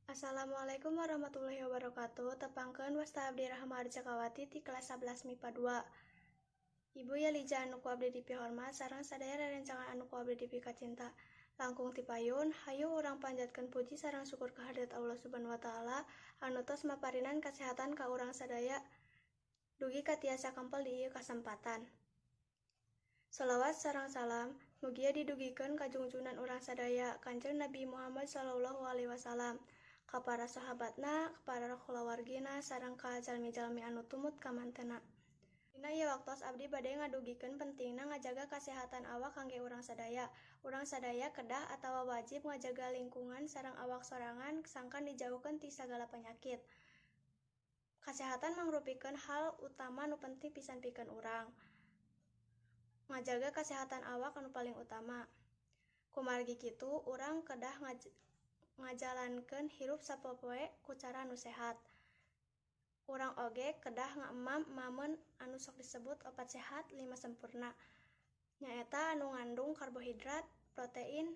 Assalamualaikum warahmatullahi wabarakatuh. Tepangkeun wasta abdi Rahma Arjakawati ti kelas 11 MIPA 2. Ibu Yalija anu ku abdi dipihormat sareng sadaya rerencangan anu ku abdi dipikacinta. Langkung ti payun, hayu urang panjatkeun puji sareng syukur ka hadirat Allah Subhanahu wa taala anu tos maparinan kasehatan ka urang sadaya dugi ka tiasa kempel di ieu kasempatan. Shalawat sareng salam mugia didugikeun ka junjunan urang sadaya Kanjeng Nabi Muhammad sallallahu alaihi wasallam, ka para sahabatna, ka para kulawargina, sareng ka jalmi-jalmi anu tumut ka mantenna. Dina ieu waktos abdi bade ngadugikeun pentingna ngajaga kasehatan awak kangge urang sadaya. Urang sadaya kedah atawa wajib ngajaga lingkungan sareng awak sorangan sangkan dijauhkeun ti sagala penyakit. Kasehatan mangrupikeun hal utama nu penting pisan pikeun urang. Ngajaga kasehatan awak anu paling utama. Kumargi kitu, urang kedah ngajalankeun hirup sapopoe ku cara anu sehat. Urang oge kedah ngaemam-emameun anu sok disebut opat sehat 5 sempurna. Nyaeta anu ngandung karbohidrat, protein,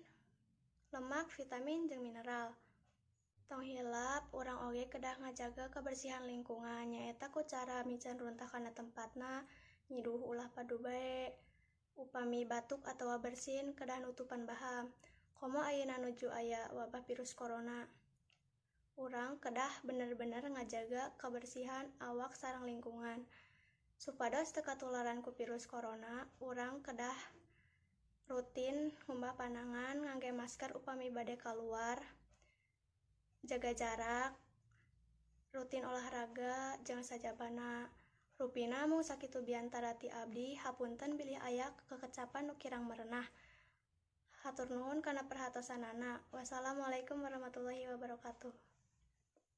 lemak, vitamin, jeung mineral. Tong hilap, urang oge kedah ngajaga kabersihan lingkungan, nyaeta ku cara mican runtah kana tempatna, nyiduh ulah padu bae. Upami batuk atawa bersin kedah nutupan baham. Komo ayeuna nuju aya wabah virus corona. Urang kedah bener-bener ngajaga kabersihan awak sareng lingkungan. Supados teu katularan ku virus corona, urang kedah rutin ngumbah panangan, ngangge masker upami bade kaluar, jaga jarak, rutin olahraga, jeung sajabana. Rupina mung sakitu biantara ti abdi, hapunten bilih aya kekecapan nu kirang merenah. Hatur nuhun kana perhatosanana. Wassalamualaikum warahmatullahi wabarakatuh.